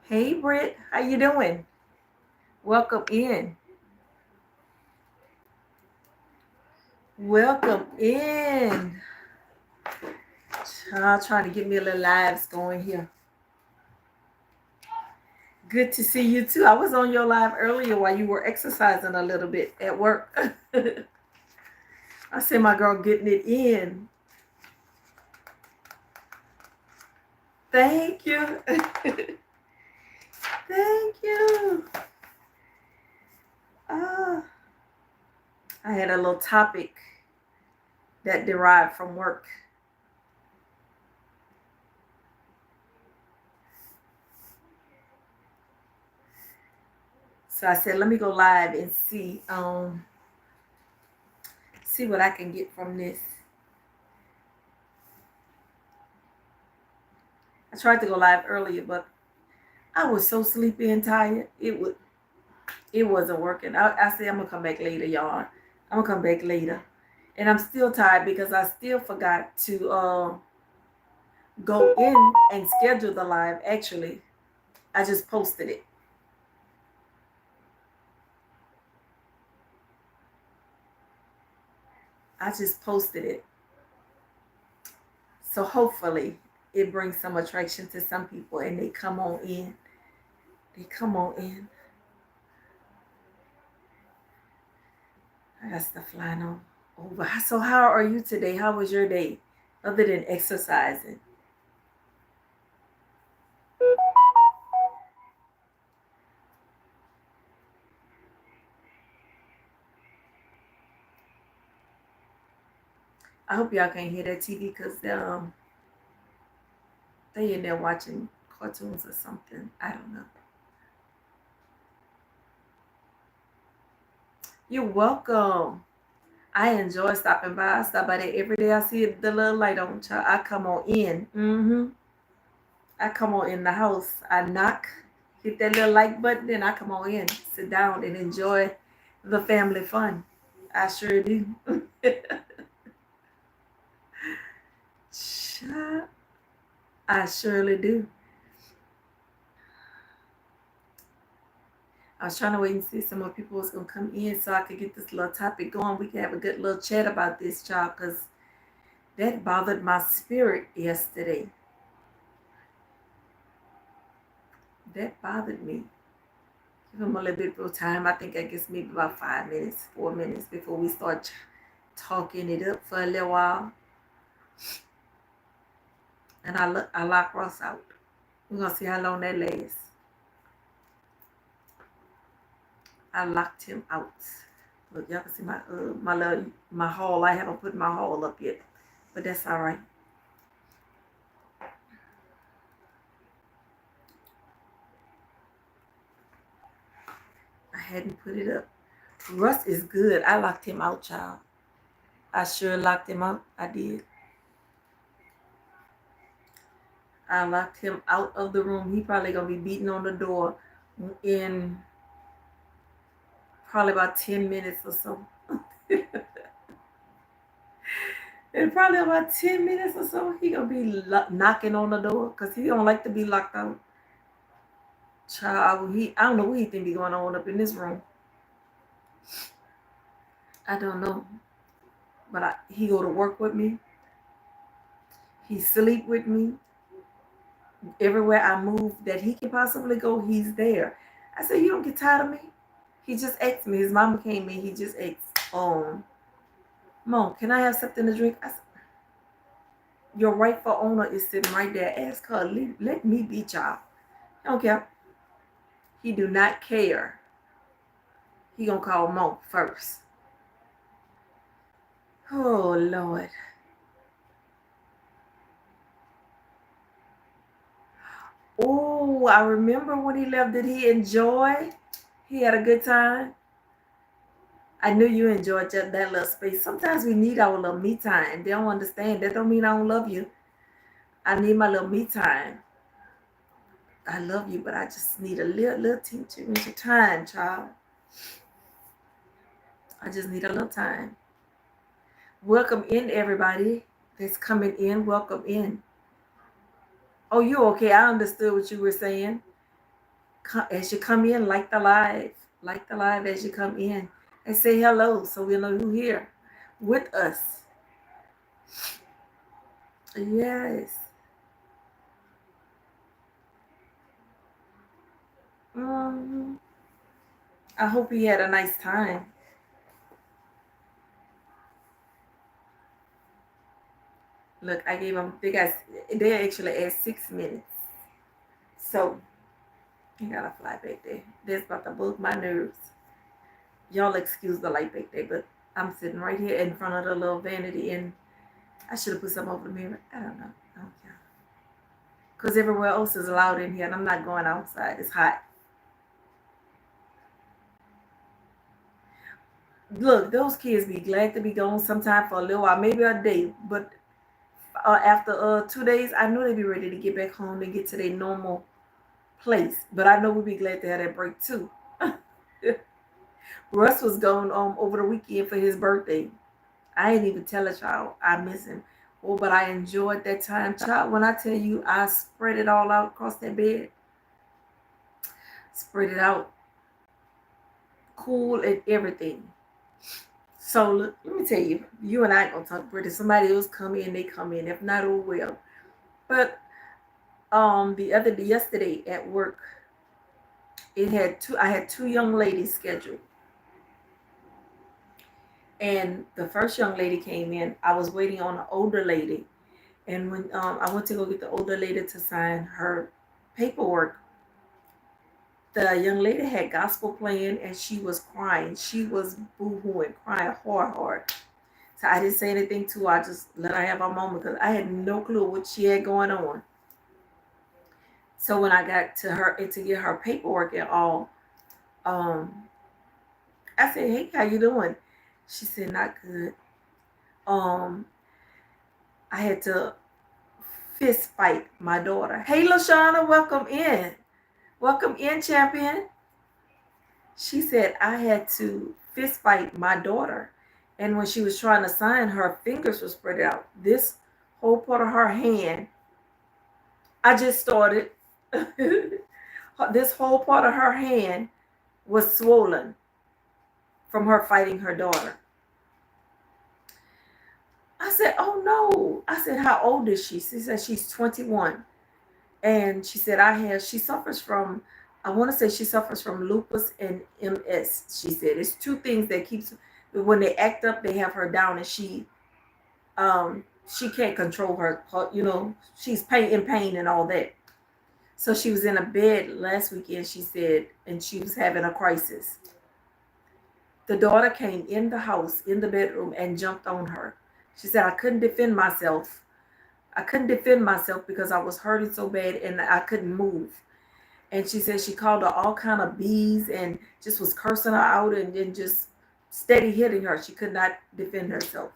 Hey Britt, how you doing? Welcome in. Welcome in. Child, trying to get me a little lives going here. Good to see you too. I was on your live earlier while you were exercising a little bit at work. I see my girl getting it in. Thank you. Thank you. Ah, I had a little topic that derived from work. So I said, let me go live and see what I can get from this. I tried to go live earlier, but I was so sleepy and tired. It wasn't working. I said I'm gonna come back later, y'all. I'm gonna come back later, and I'm still tired because I still forgot to go in and schedule the live. Actually, I just posted it. I just posted it. So hopefully it brings some attraction to some people and they come on in. They come on in. I got stuff flying on over. So how are you today? How was your day? Other than exercising. I hope y'all can't hear that TV because they in there watching cartoons or something. I don't know. You're welcome. I enjoy stopping by. I stop by there every day. I see the little light on. Child. I come on in. I come on in the house. I knock, hit that little like button, then I come on in, sit down, and enjoy the family fun. I sure do. Child, I surely do. I was trying to wait and see some more people was gonna come in so I could get this little topic going. We could have a good little chat about this, child, because that bothered my spirit yesterday. That bothered me. Give them a little bit of time. I think I guess maybe about 5 minutes, 4 minutes before we start talking it up for a little while. And I lock Ross out. We're gonna see how long that lasts. I locked him out. Look, y'all can see my haul. I haven't put my haul up yet, but that's all right. I hadn't put it up. Russ is good. I locked him out, child. I sure locked him out. I did. I locked him out of the room. He probably gonna be beating on the door in probably about 10 minutes or so. In probably about 10 minutes or so, he gonna be knocking on the door because he don't like to be locked out. Child, I don't know what he think be going on up in this room. I don't know, but he go to work with me. He sleep with me. Everywhere I move that he can possibly go, he's there. I said, you don't get tired of me? He just asked me. His mama came in. He just asked, Mom, can I have something to drink? I said, your rightful owner is sitting right there. Ask her, let me be child. I don't care. He do not care. He gonna call Mo first. Oh, Lord. Oh, I remember when he left. Did he enjoy? He had a good time. I knew you enjoyed that little space. Sometimes we need our little me time. They don't understand. That don't mean I don't love you. I need my little me time. I love you, but I just need a little teaching time, child. I just need a little time. Welcome in, everybody that's coming in. Welcome in. Oh, you okay? I understood what you were saying. as you come in, like the live as you come in, and say hello so we know who's here with us. Yes. um I hope you had a nice time. Look, I gave them, they actually at 6 minutes, so you gotta fly back there. That's about to bug my nerves. Y'all excuse the light back there, but I'm sitting right here in front of the little vanity, and I should have put some over the mirror. I don't know. I don't care. Because everywhere else is loud in here, and I'm not going outside. It's hot. Look, those kids be glad to be gone sometime for a little while, maybe a day. But after 2 days, I know they'd be ready to get back home and get to their normal place. But I know we'd be glad to have that break too. Russ was gone over the weekend for his birthday. I ain't even tell a child I miss him. Oh, but I enjoyed that time, child. When I tell you, I spread it all out across that bed. Spread it out. Cool and everything. So let me tell you, you and I gonna talk British. Somebody else come in, they come in. If not, oh well. But yesterday at work, I had two young ladies scheduled. And the first young lady came in. I was waiting on an older lady. And when I went to go get the older lady to sign her paperwork, the young lady had gospel playing and she was crying. She was boo-hooing, crying hard. So I didn't say anything to her. I just let her have a moment because I had no clue what she had going on. So when I got to her and to get her paperwork and all, I said, "Hey, how you doing?" She said, "Not good." I had to fist fight my daughter. Hey, LaShawna, welcome in. Welcome in, champion. She said I had to fist fight my daughter. And when she was trying to sign, her fingers were spread out. This whole part of her hand, I just started. This whole part of her hand was swollen from her fighting her daughter. I said, "Oh no." I said, "How old is she?" She said she's 21. And she said, she suffers from, I want to say she suffers from lupus and MS. She said it's two things that keeps, when they act up, they have her down, and she can't control her, she's in pain and all that. So she was in a bed last weekend, she said, and she was having a crisis. The daughter came in the house, in the bedroom, and jumped on her. She said, I couldn't defend myself because I was hurting so bad and I couldn't move. And she said she called her all kind of bees and just was cursing her out and then just steady hitting her. She could not defend herself.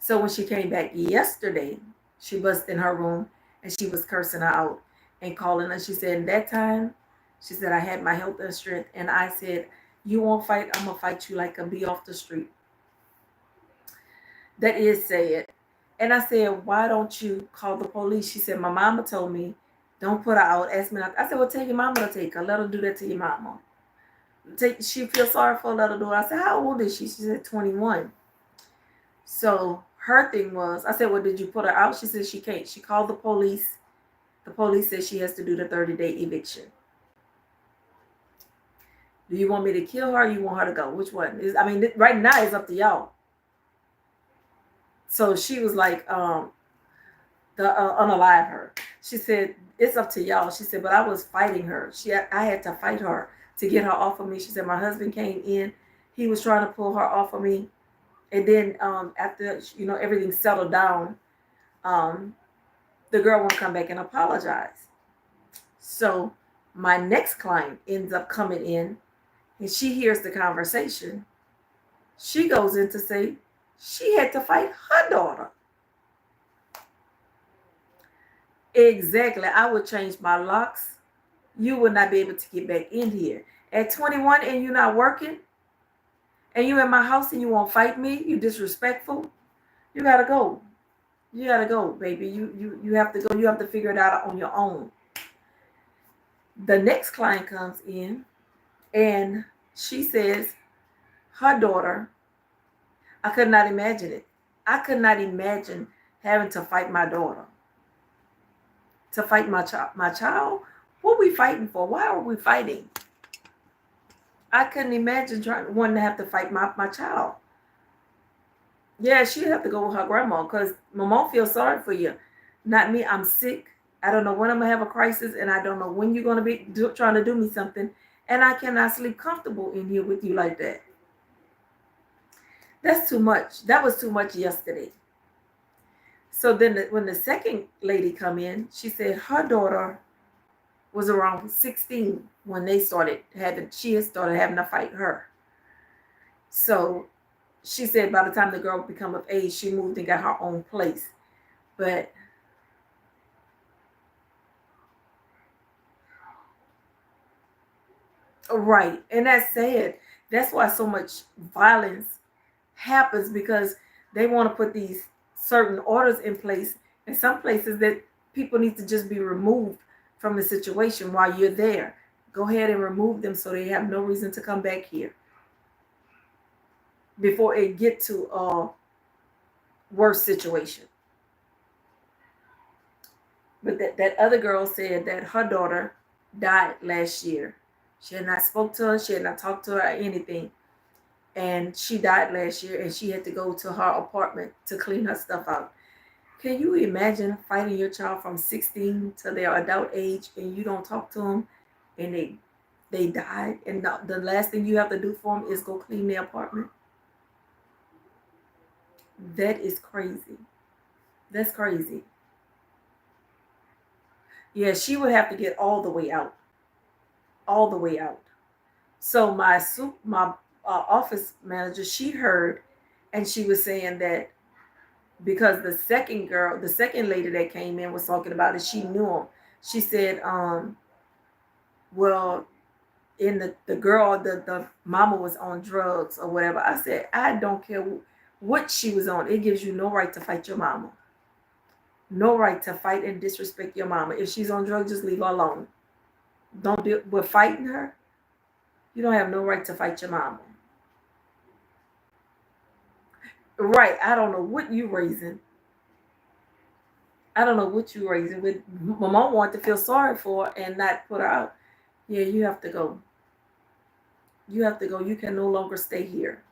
So when she came back yesterday, she busted in her room and she was cursing her out and calling her. She said, in that time, she said, I had my health and strength. And I said, you won't fight, I'm going to fight you like a bee off the street. That is said. And I said, why don't you call the police? She said, my mama told me, don't put her out. Ask me not. I said, well, tell your mama to take her. Let her do that to your mama. She feels sorry for her, let her do it. I said, how old is she? She said, 21. So her thing was, I said, well, did you put her out? She said she can't. She called the police. The police said she has to do the 30-day eviction. Do you want me to kill her or you want her to go? Which one? Right now it's up to y'all. So she was like, unalive her. She said, it's up to y'all. She said, but I was fighting her. I had to fight her to get her off of me. She said, my husband came in. He was trying to pull her off of me. And then after, everything settled down, the girl won't come back and apologize. So my next client ends up coming in and she hears the conversation. She goes in to say she had to fight her daughter. Exactly. I would change my locks. You would not be able to get back in here. At 21 and you're not working, and you in my house and you won't fight me, you disrespectful, you gotta go. You gotta go, baby. You have to go. You have to figure it out on your own. The next client comes in and she says her daughter, I could not imagine it. I could not imagine having to fight my daughter, to fight my child. My child? What are we fighting for? Why are we fighting? I couldn't imagine wanting to have to fight my child. Yeah, she'd have to go with her grandma because my mom feels sorry for you. Not me. I'm sick. I don't know when I'm going to have a crisis, and I don't know when you're going to be trying to do me something, and I cannot sleep comfortable in here with you like that. That's too much. That was too much yesterday. So then when the second lady come in, she said her daughter was around 16 when she had started having to fight her. So she said by the time the girl become of age, she moved and got her own place. But right, and that's sad. That's why so much violence happens, because they want to put these certain orders in place in some places that people need to just be removed from the situation while you're there. Go ahead and remove them so they have no reason to come back here before it get to a worse situation. But that other girl said that her daughter died last year. She had not spoke to her, she had not talked to her or anything. And she died last year, and she had to go to her apartment to clean her stuff out. Can you imagine fighting your child from 16 to their adult age and you don't talk to them, and they died, and the last thing you have to do for them is go clean their apartment? That is crazy. That's crazy. Yeah, she would have to get all the way out. All the way out. So my office manager, she heard, and she was saying that because the second lady that came in was talking about it, she knew him. She said, well, in the girl, the mama was on drugs or whatever. I said, I don't care what she was on. It gives you no right to fight your mama. No right to fight and disrespect your mama. If she's on drugs, just leave her alone. Don't do it. But fighting her, you don't have no right to fight your mama. Right. I don't know what you raising. I don't know what you raising. With my mom wanted to feel sorry for her and not put her out. Yeah, you have to go. You have to go. You can no longer stay here.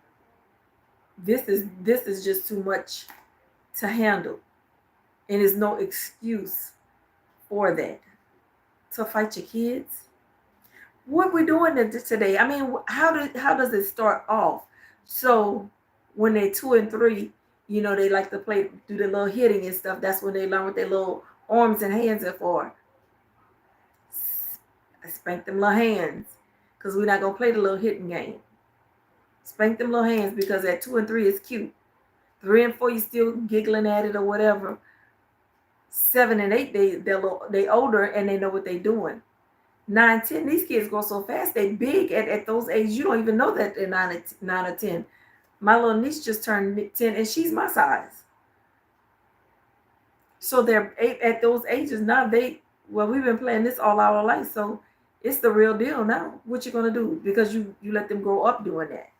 This is just too much to handle. And there's no excuse for that. To fight your kids. What we doing today? I mean, how does it start off? So when they're 2 and 3, they like to do the little hitting and stuff. That's when they learn what their little arms and hands are for. Spank them little hands, because we're not gonna play the little hitting game. Spank them little hands, because at 2 and 3 is cute. 3 and 4 you still giggling at it or whatever. 7 and 8 they older and they know what they're doing. 9, 10, these kids go so fast. They big at those ages. You don't even know that they're 9 or 10. My little niece just turned 10 and she's my size. So they're at those ages now. We've been playing this all our life, so it's the real deal now. What you gonna do? Because you let them grow up doing that.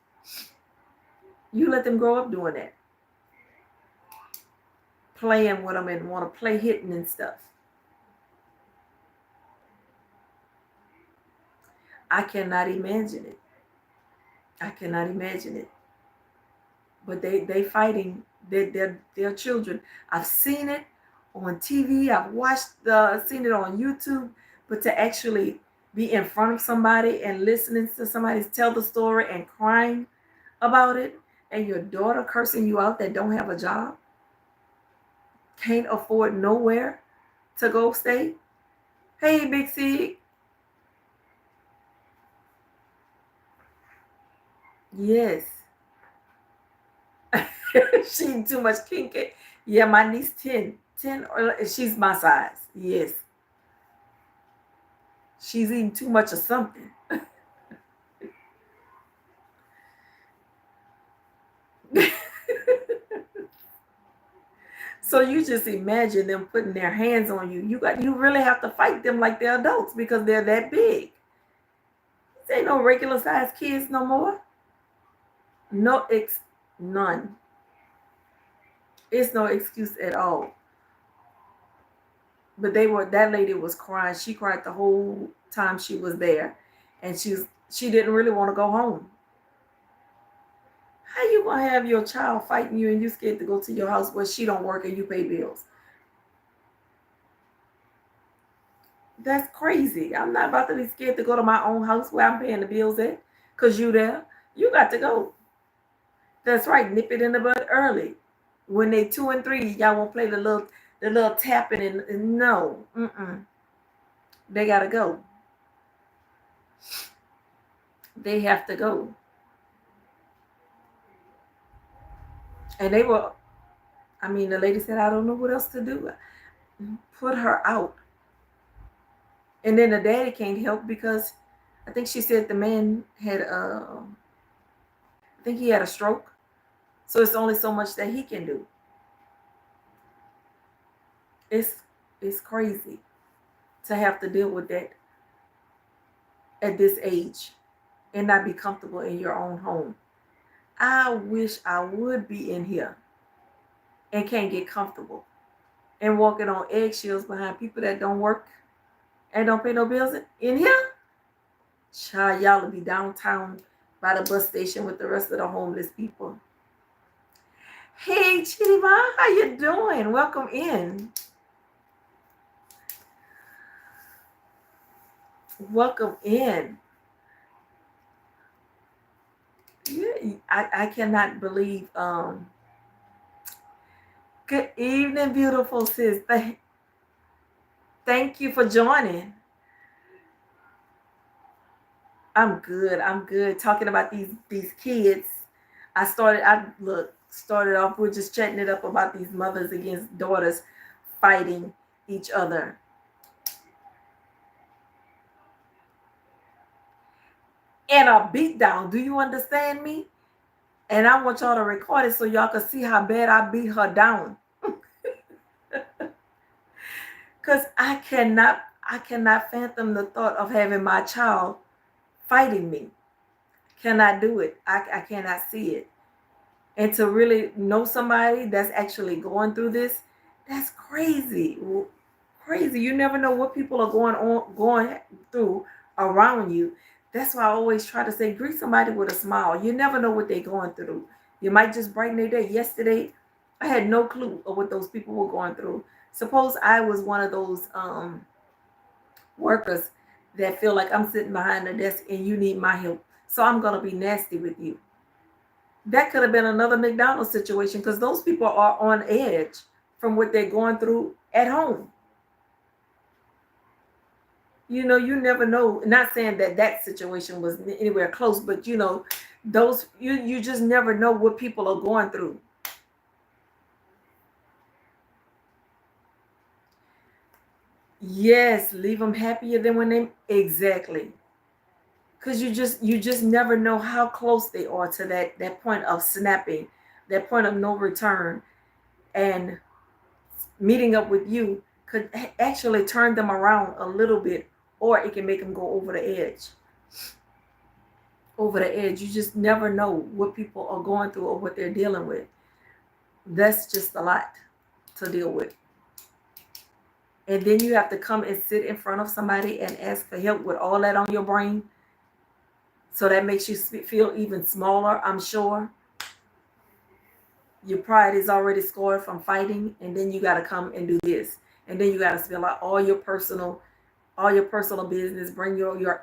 You let them grow up doing that. Playing with them and want to play hitting and stuff. I cannot imagine it. I cannot imagine it. But they fighting their children. I've seen it on TV. I've seen it on YouTube. But to actually be in front of somebody and listening to somebody tell the story and crying about it, and your daughter cursing you out that don't have a job, can't afford nowhere to go stay. Hey, Big C. Yes. She too much kinky. Yeah, my niece 10. 10 or she's my size. Yes. She's eating too much of something. So you just imagine them putting their hands on you. You really have to fight them like they're adults because they're that big. These ain't no regular sized kids no more. No none. It's no excuse at all. But that lady was crying. She cried the whole time she was there. And she didn't really want to go home. How you gonna have your child fighting you and you scared to go to your house where she don't work and you pay bills? That's crazy. I'm not about to be scared to go to my own house where I'm paying the bills at. Cause you there. You got to go. That's right. Nip it in the bud early. When they 2 and 3, y'all won't play the little tapping and no. They gotta go. They have to go. And the lady said, I don't know what else to do. Put her out. And then the daddy can't help because I think she said the man had I think he had a stroke. So it's only so much that he can do. It's crazy to have to deal with that at this age and not be comfortable in your own home. I wish I would be in here and can't get comfortable and walking on eggshells behind people that don't work and don't pay no bills in here. Child, y'all will be downtown by the bus station with the rest of the homeless people. Hey, Chidima, how you doing? Welcome in. Welcome in. Yeah, I cannot believe. Good evening, beautiful sis. Thank you for joining. I'm good. Talking about these kids. Started off with just chatting it up about these mothers against daughters fighting each other. And a beat down. Do you understand me? And I want y'all to record it so y'all can see how bad I beat her down. Because I cannot fathom the thought of having my child fighting me. Cannot do it. I cannot see it. And to really know somebody that's actually going through this, that's crazy. Crazy. You never know what people are going through around you. That's why I always try to say, greet somebody with a smile. You never know what they're going through. You might just brighten their day. Yesterday, I had no clue of what those people were going through. Suppose I was one of those workers that feel like I'm sitting behind the desk and you need my help. So I'm going to be nasty with you. That could have been another McDonald's situation because those people are on edge from what they're going through at home. You never know. Not saying that situation was anywhere close, but those you just never know what people are going through. Yes, leave them happier than when they exactly. Because you just never know how close they are to that point of snapping, that point of no return, and meeting up with you could actually turn them around a little bit, or it can make them go over the edge. Over the edge. You just never know what people are going through or what they're dealing with. That's just a lot to deal with. And then you have to come and sit in front of somebody and ask for help with all that on your brain. So that makes you feel even smaller, I'm sure. Your pride is already scored from fighting, and then you got to come and do this. And then you got to spill out all your personal business, bring your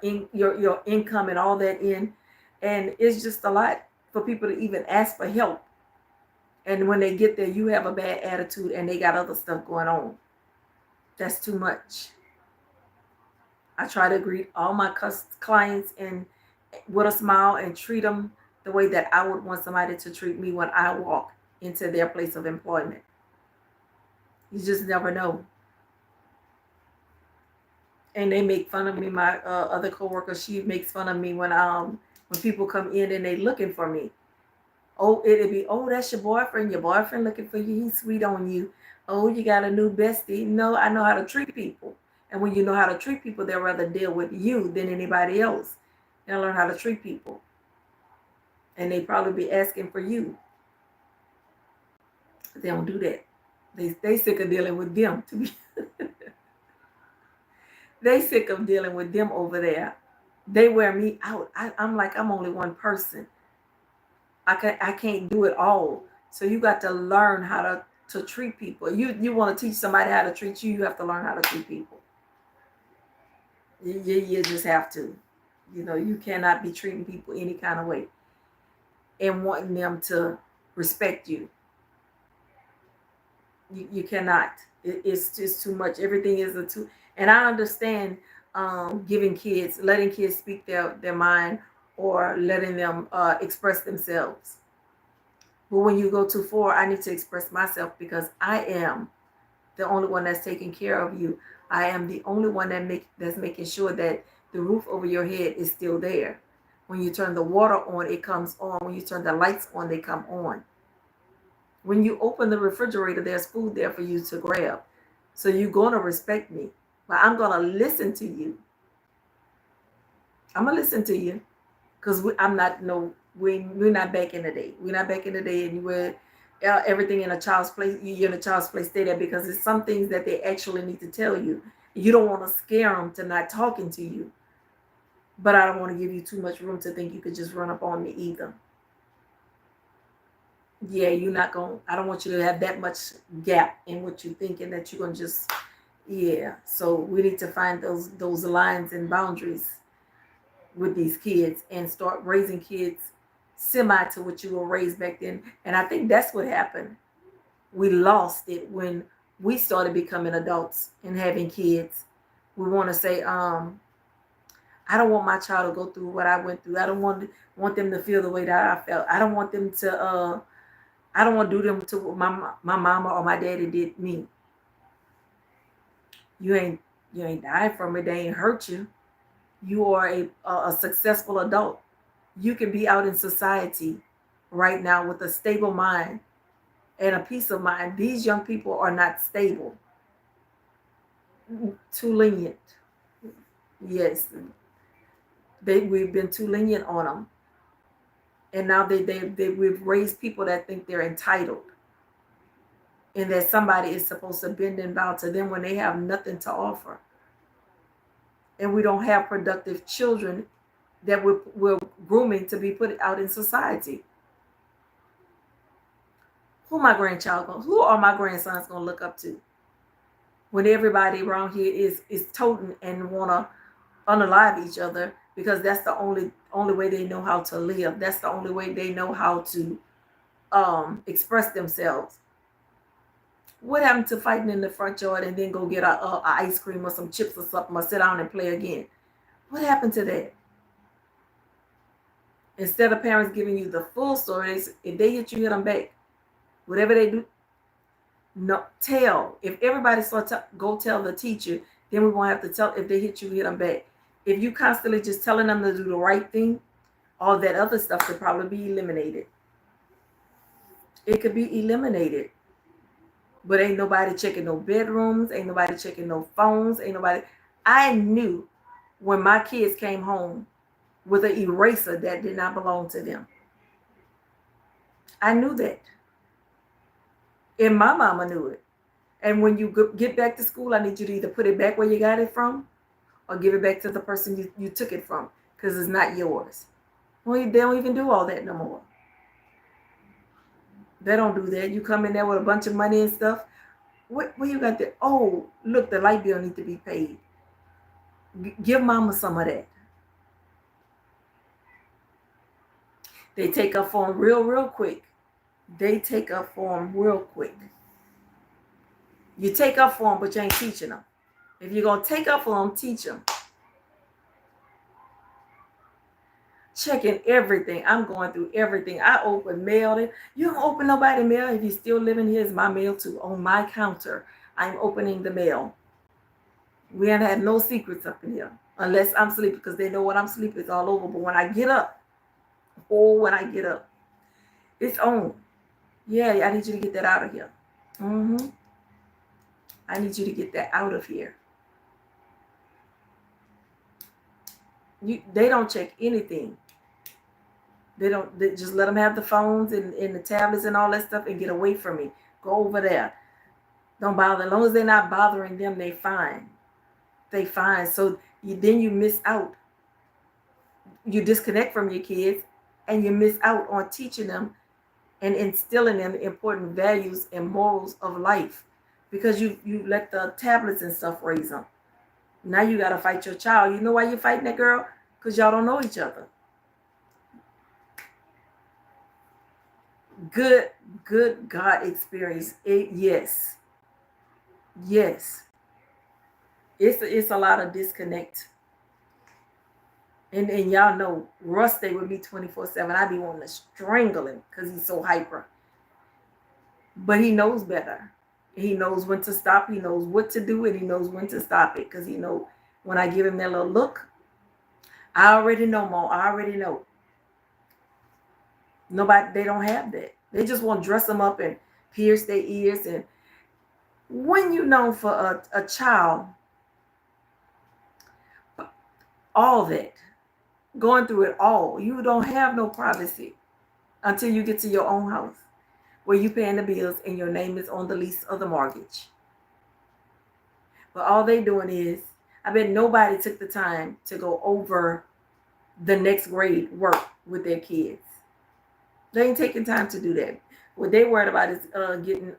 income and all that in. And it's just a lot for people to even ask for help. And when they get there, you have a bad attitude and they got other stuff going on. That's too much. I try to greet all my clients and with a smile and treat them the way that I would want somebody to treat me when I walk into their place of employment. You just never know. And they make fun of me. My other coworker, she makes fun of me when people come in and they looking for me. Oh, it'd be, oh, that's your boyfriend. Your boyfriend looking for you. He's sweet on you. Oh, you got a new bestie. No, I know how to treat people. And when you know how to treat people, they'll rather deal with you than anybody else. They'll learn how to treat people. And they probably be asking for you. But they don't do that. They sick of dealing with them. To be they sick of dealing with them over there. They wear me out. I'm like, I'm only one person. I can't do it all. So you got to learn how to treat people. You want to teach somebody how to treat you, you have to learn how to treat people. You just have to. You cannot be treating people any kind of way and wanting them to respect you. You cannot. It's just too much. Everything is a too. And I understand letting kids speak their mind or letting them express themselves. But when you go too far, I need to express myself because I am the only one that's taking care of you. I am the only one that's making sure that the roof over your head is still there. When you turn the water on, it comes on. When you turn the lights on, they come on. When you open the refrigerator, there's food there for you to grab. So you're going to respect me. But I'm going to listen to you. I'm going to listen to you. Because I'm not, no, we're not back in the day. We're not back in the day and we're everything in a child's place. You're in a child's place, stay there, because it's some things that they actually need to tell you. You don't want to scare them to not talking to you. But I don't want to give you too much room to think you could just run up on me either. Yeah, you're not going, I don't want you to have that much gap in what you're thinking that you're going to just, yeah. So we need to find those lines and boundaries with these kids and start raising kids semi to what you were raised back then. And I think that's what happened. We lost it when we started becoming adults and having kids. We want to say, I don't want my child to go through what I went through. I don't want them to feel the way that I felt. I don't want them to I don't want to do them to what my mama or my daddy did me. You ain't died from it. They ain't hurt you. You are a successful adult. You can be out in society right now with a stable mind and a peace of mind. These young people are not stable. Too lenient. Yes. We've been too lenient on them. And now we've raised people that think they're entitled. And that somebody is supposed to bend and bow to them when they have nothing to offer. And we don't have productive children that we're grooming to be put out in society. Who are my grandsons gonna look up to when everybody around here is toting and wanna unalive each other because that's the only way they know how to live. That's the only way they know how to express themselves. What happened to fighting in the front yard and then go get a ice cream or some chips or something or sit down and play again? What happened to that? Instead of parents giving you the full story, if they hit you, hit them back. Whatever they do, no, tell. If everybody starts to go tell the teacher, then we won't have to tell. If they hit you, hit them back. If you constantly just telling them to do the right thing, all that other stuff could probably be eliminated. It could be eliminated. But ain't nobody checking no bedrooms. Ain't nobody checking no phones. Ain't nobody. I knew when my kids came home with an eraser that did not belong to them. I knew that. And my mama knew it. And when you get back to school, I need you to either put it back where you got it from or give it back to the person you took it from, because it's not yours. Well, they don't even do all that no more. They don't do that. You come in there with a bunch of money and stuff. What you got there? Oh, look, the light bill needs to be paid. Give mama some of that. They take up for them real quick. They take up for them real quick. You take up for them, but you ain't teaching them. If you're going to take up for them, teach them. Checking everything. I'm going through everything. I open mail. You don't open nobody's mail. If you're still living here, it's my mail too. On my counter, I'm opening the mail. We ain't had no secrets up in here. Unless I'm sleeping, because they know when I'm sleeping, it's all over. But when I get up, It's on. Yeah, I need you to get that out of here. Mm-hmm. I need you to get that out of here. They don't check anything. They just let them have the phones and the tablets and all that stuff and get away from me. Go over there. Don't bother. As long as they're not bothering them, they fine. They fine. So then you miss out. You disconnect from your kids and you miss out on teaching them and instilling them important values and morals of life because you let the tablets and stuff raise them. Now you got to fight your child. You know why you're fighting that girl? Because y'all don't know each other. Good God experience. Yes. It's a lot of disconnect. And y'all know Russ stay with me 24/7. I be wanting to strangle him because he's so hyper. But he knows better. He knows when to stop. He knows what to do, and he knows when to stop it. Because he know when I give him that little look, I already know, Mom. I already know. Nobody, they don't have that. They just want to dress them up and pierce their ears. And when you know for a child, all that, going through it all, you don't have no privacy until you get to your own house where you paying the bills and your name is on the lease of the mortgage. But all they doing is, I bet nobody took the time to go over the next grade work with their kids. They ain't taking time to do that. What they worried about is getting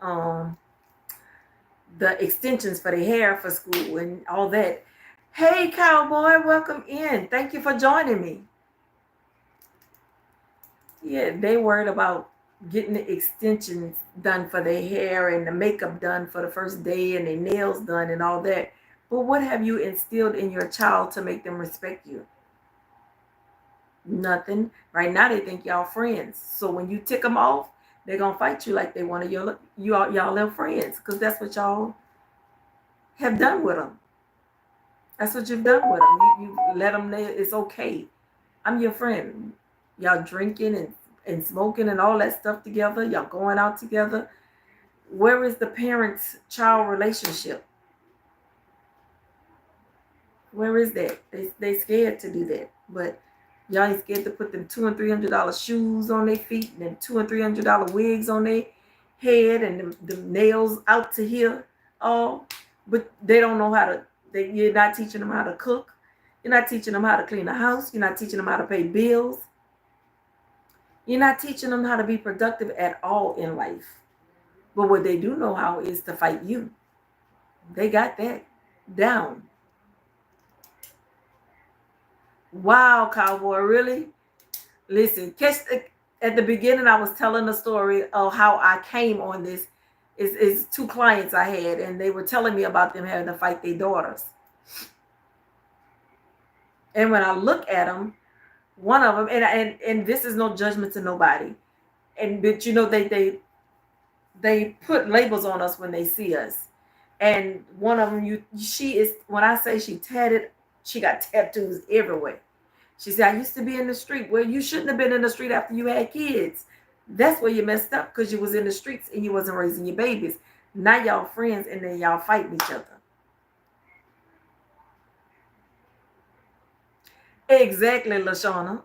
the extensions for their hair for school and all that. Hey, cowboy, welcome in. Thank you for joining me. Yeah, they worried about getting the extensions done for their hair and the makeup done for the first day and their nails done and all that. But what have you instilled in your child to make them respect you? Nothing. Right now they think y'all friends. So when you tick them off, they're gonna fight you like they want to y'all little friends, because that's what y'all have done with them. That's what you've done with them. You let them know it's okay. I'm your friend. Y'all drinking and smoking and all that stuff together. Y'all going out together. Where is the parents-child relationship? Where is that? They scared to do that. But y'all ain't scared to put them $200 and $300 shoes on their feet and them $200 and $300 wigs on their head and the nails out to here. All, but they don't know how to. You're not teaching them how to cook. You're not teaching them how to clean the house. You're not teaching them how to pay bills. You're not teaching them how to be productive at all in life. But what they do know how is to fight you. They got that down. Wow, cowboy, really? Listen, at the beginning, I was telling the story of how I came on this. Is two clients I had, and they were telling me about them having to fight their daughters. And when I look at them, one of them, and this is no judgment to nobody, but you know they put labels on us when they see us. And one of them, she is, when I say she tatted, she got tattoos everywhere. She said, I used to be in the street. Well, you shouldn't have been in the street after you had kids. That's where you messed up, because you was in the streets and you wasn't raising your babies. Now y'all friends and then y'all fighting each other. Exactly, LaShawna.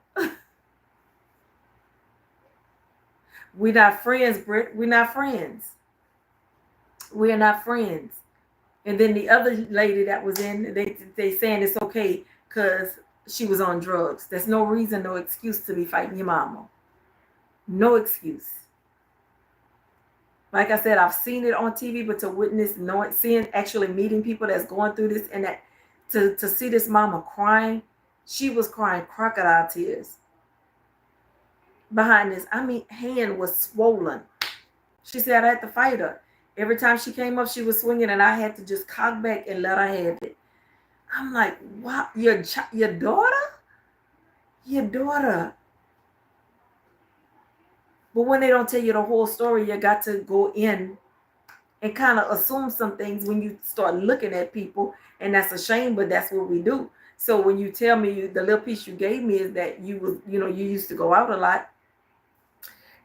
We're not friends, Britt. We're not friends. We are not friends. And then the other lady that was in, they saying it's okay because she was on drugs. There's no reason, no excuse to be fighting your mama. No excuse. Like I said, I've seen it on TV, but to witness, seeing, actually meeting people that's going through this, and that to see this mama crying, she was crying crocodile tears behind this. I mean, hand was swollen. She said I had to fight her. Every time she came up, she was swinging, and I had to just cock back and let her have it. I'm like, wow, your daughter? Your daughter. But when they don't tell you the whole story, you got to go in and kind of assume some things when you start looking at people, and that's a shame, but that's what we do. So when you tell me the little piece you gave me is that you used to go out a lot,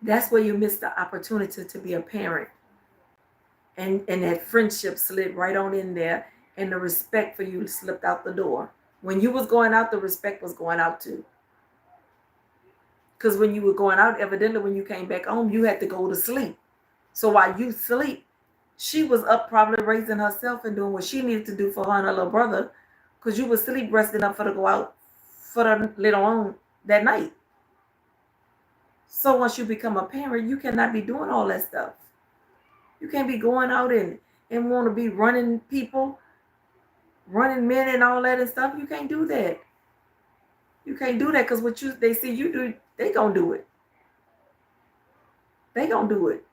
That's where you miss the opportunity to be a parent. And that friendship slid right on in there, and the respect for you slipped out the door. When you was going out, the respect was going out too. Because when you were going out, evidently when you came back home, you had to go to sleep. So while you sleep, she was up probably raising herself and doing what she needed to do for her and her little brother, because you were sleep resting up for to go out for the later on that night. So once you become a parent, you cannot be doing all that stuff. You can't be going out and want to be running people, running men and all that and stuff. You can't do that. You can't do that, because what they see you do, they gonna do it. They gonna do it.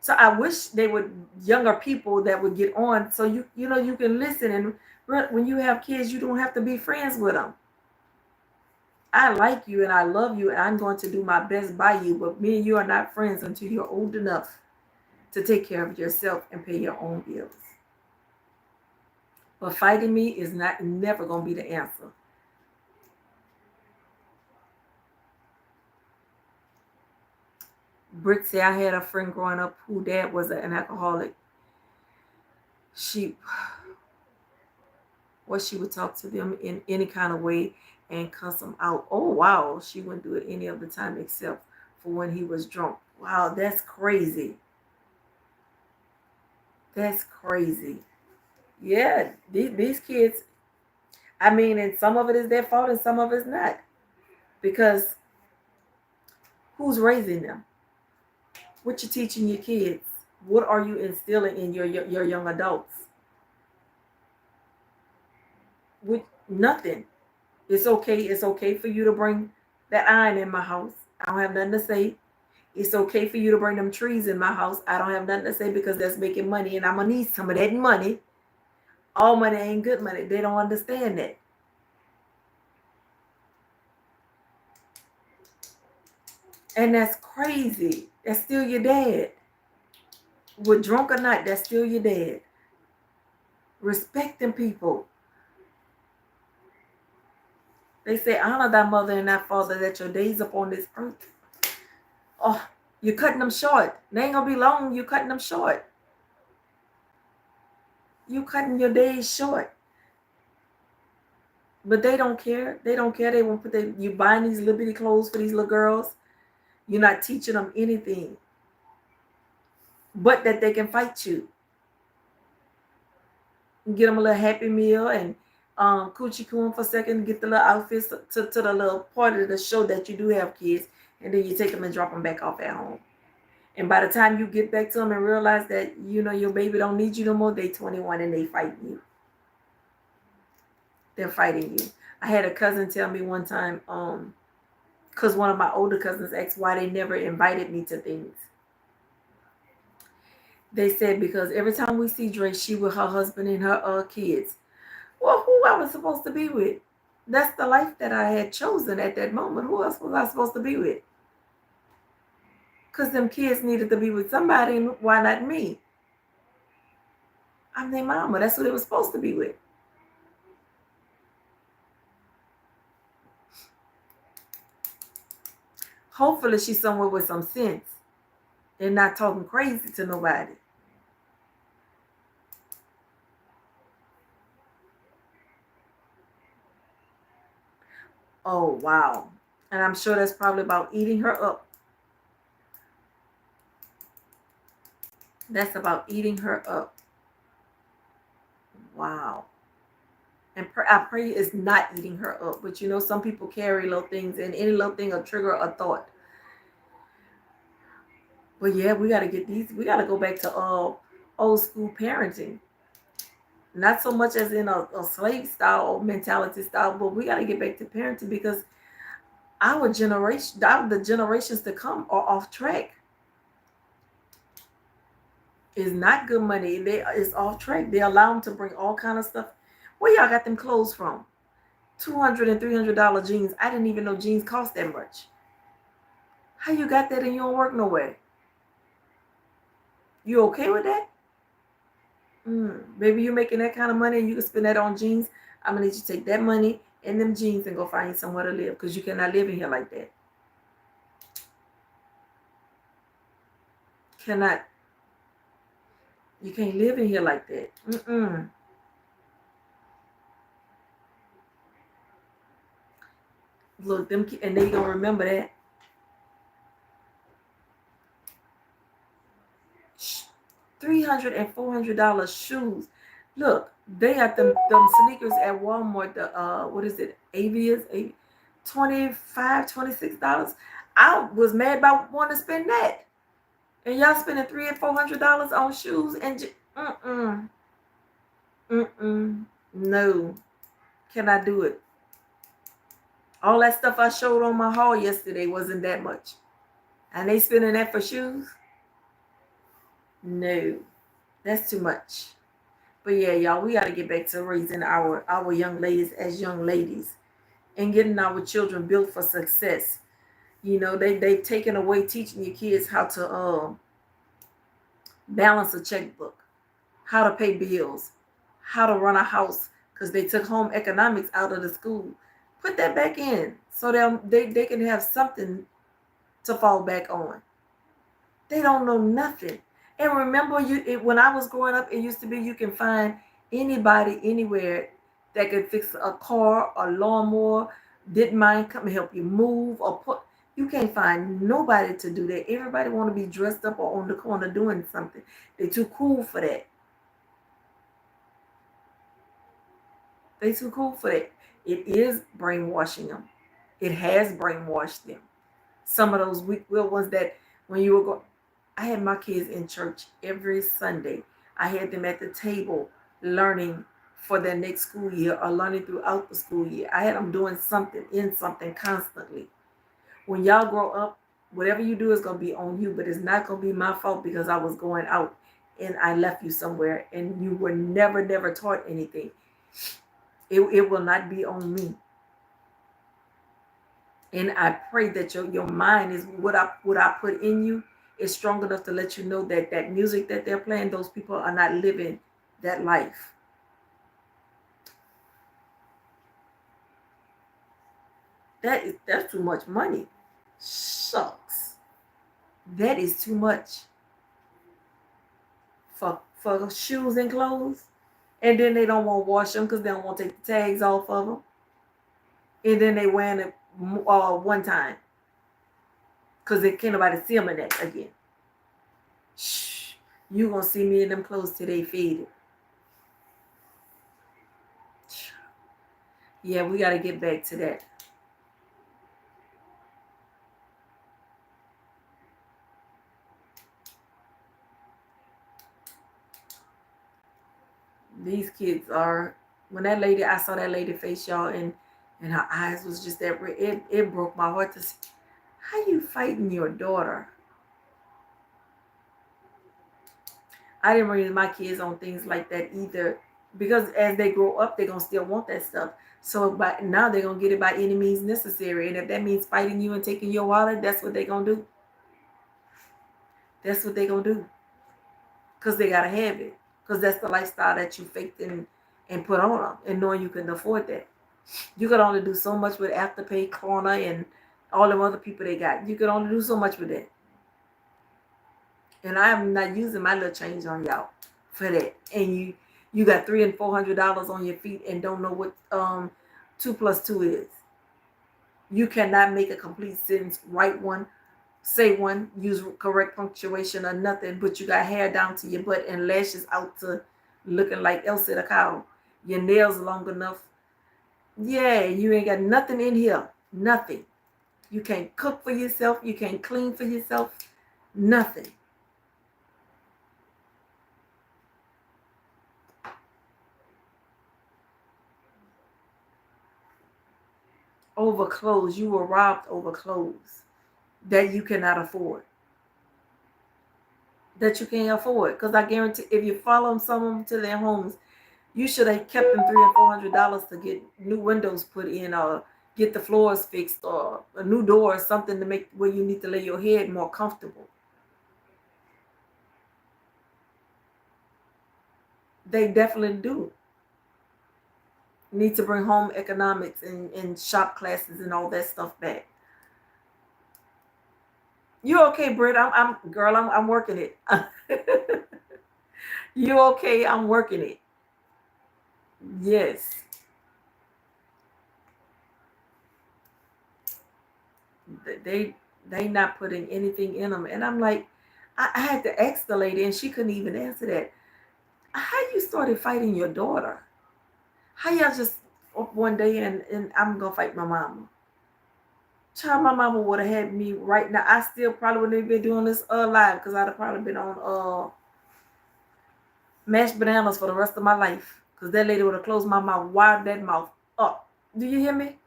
So I wish they would, younger people that would get on, so you know you can listen. And when you have kids, you don't have to be friends with them. I like you and I love you and I'm going to do my best by you, but me and you are not friends until you're old enough to take care of yourself and pay your own bills. But fighting me is never going to be the answer. Britt said, I had a friend growing up who dad was an alcoholic. She would talk to them in any kind of way and cuss them out. Oh, wow. She wouldn't do it any other time except for when he was drunk. Wow, that's crazy. That's crazy. Yeah, these kids, I mean, and some of it is their fault and some of it's not. Because who's raising them? What you teaching your kids? What are you instilling in your young adults? With nothing. It's okay for you to bring that iron in my house. I don't have nothing to say. It's okay for you to bring them trees in my house. I don't have nothing to say, because that's making money and I'm gonna need some of that money. All money ain't good money. They don't understand that. And that's crazy. That's still your dad. With drunk or not, that's still your dad. Respect them people. They say, honor thy mother and thy father, that your days upon this earth. Oh, you're cutting them short. They ain't gonna be long. You're cutting them short. You cutting your days short. But they don't care. They don't care. They won't you buying these little bitty clothes for these little girls. You're not teaching them anything but that they can fight you. Get them a little Happy Meal and coochie cooing for a second, get the little outfits to the little party to show that you do have kids, and then you take them and drop them back off at home. And by the time you get back to them and realize that, you know, your baby don't need you no more, they 21 and they fighting you. They're fighting you. I had a cousin tell me one time, because one of my older cousins asked why they never invited me to things. They said because every time we see Dre, she with her husband and her kids. Well, who I was supposed to be with? That's the life that I had chosen at that moment. Who else was I supposed to be with? Because them kids needed to be with somebody, and why not me? I'm their mama. That's who they were supposed to be with. Hopefully she's somewhere with some sense and not talking crazy to nobody. Oh, wow. And I'm sure that's probably about eating her up. That's about eating her up. Wow. And I pray it's not eating her up. But you know, some people carry little things, and any little thing will trigger a thought. But yeah, we got to get these. We got to go back to old school parenting. Not so much as in a slave style or mentality style, but we got to get back to parenting, because our generation, the generations to come are off track. It's not good money. It's off track. They allow them to bring all kind of stuff. Where y'all got them clothes from? $200 and $300 jeans. I didn't even know jeans cost that much. How you got that and you don't work nowhere? You okay with that? Maybe you're making that kind of money and you can spend that on jeans. I'm gonna need you to take that money and them jeans and go find somewhere to live, because you cannot live in here like that. Cannot. You can't live in here like that. Look, them and they gonna remember that. $300 and $400 shoes. Look, they got them sneakers at Walmart. The what is it? Avias, $25, $26. I was mad about wanting to spend that, and y'all spending $300 and $400 on shoes and no, can I do it? All that stuff I showed on my haul yesterday wasn't that much, and they spending that for shoes. No, that's too much. But yeah, y'all, we got to get back to raising our young ladies as young ladies and getting our children built for success. You know, they've taken away teaching your kids how to balance a checkbook, how to pay bills, how to run a house, because they took home economics out of the school. Put that back in so they can have something to fall back on. They don't know nothing. And remember, when I was growing up, it used to be you can find anybody anywhere that could fix a car, a lawnmower, didn't mind come and help you move or put. You can't find nobody to do that. Everybody want to be dressed up or on the corner doing something. They're too cool for that. They're too cool for that. It is brainwashing them. It has brainwashed them. Some of those weak-willed ones that when you were going, I had my kids in church every Sunday. I had them at the table learning for their next school year or learning throughout the school year. I had them doing something constantly. When y'all grow up, whatever you do is going to be on you, but it's not going to be my fault because I was going out and I left you somewhere and you were never taught anything. It will not be on me. And I pray that your mind is what I put in you is strong enough to let you know that music that they're playing, those people are not living that life. That's too much money. Shucks. That is too much for shoes and clothes. And then they don't want to wash them because they don't want to take the tags off of them. And then they wearing it one time because they can't nobody see them in that again. Shh. You gonna see me in them clothes till they faded. Yeah, we got to get back to that. These kids are, when I saw that lady face, y'all, and her eyes was just that red. It broke my heart to see. How you fighting your daughter? I didn't raise my kids on things like that either, because as they grow up, they're gonna still want that stuff. So now they're gonna get it by any means necessary, and if that means fighting you and taking your wallet, that's what they're gonna do. That's what they're gonna do, because they gotta have it, because that's the lifestyle that you faked and put on them, and knowing you can afford that. You could only do so much with Afterpay, Klarna, and all them other people they got. You could only do so much with that. And I'm not using my little change on y'all for that. And you got $300 and $400 on your feet and don't know what 2 + 2 is. You cannot make a complete sentence, write one, say one, use correct punctuation or nothing, but you got hair down to your butt and lashes out to looking like Elsa the cow. Your nails long enough. Yeah, you ain't got nothing in here. Nothing. You can't cook for yourself. You can't clean for yourself. Nothing. Over clothes. You were robbed over clothes that you cannot afford. That you can't afford. Because I guarantee if you follow someone to their homes, you should have kept them $300 and $400 to get new windows put in or get the floors fixed or a new door or something to make where you need to lay your head more comfortable. They definitely do. Need to bring home economics and shop classes and all that stuff back. You okay, Britt? I'm girl. I'm working it. You okay? I'm working it. Yes. They they not putting anything in them, and I'm like, I had to ask the lady, and she couldn't even answer that. How you started fighting your daughter? How y'all just up one day and I'm gonna fight my mama? Child, my mama would have had me right now. I still probably wouldn't have been doing this live because I'd have probably been on mashed bananas for the rest of my life. Because that lady would have closed my mouth, wired that mouth up. Do you hear me?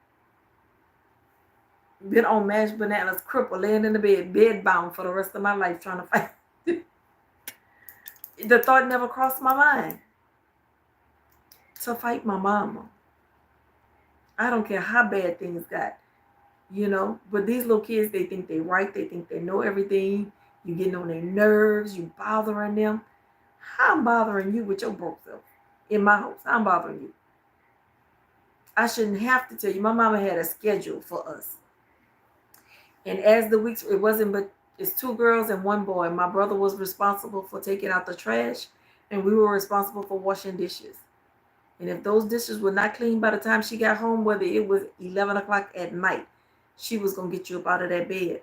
Been on mashed bananas, crippled, laying in the bed bound for the rest of my life trying to fight. The thought never crossed my mind to fight my mama. I don't care how bad things got, you know. But these little kids, they think they right. They think they know everything. You getting on their nerves. You bothering them. How I'm bothering you with your broke self in my house? I'm bothering you. I shouldn't have to tell you. My mama had a schedule for us. And as the weeks, it wasn't but it's two girls and one boy. My brother was responsible for taking out the trash, and we were responsible for washing dishes. And if those dishes were not clean by the time she got home, whether it was 11 o'clock at night, she was going to get you up out of that bed.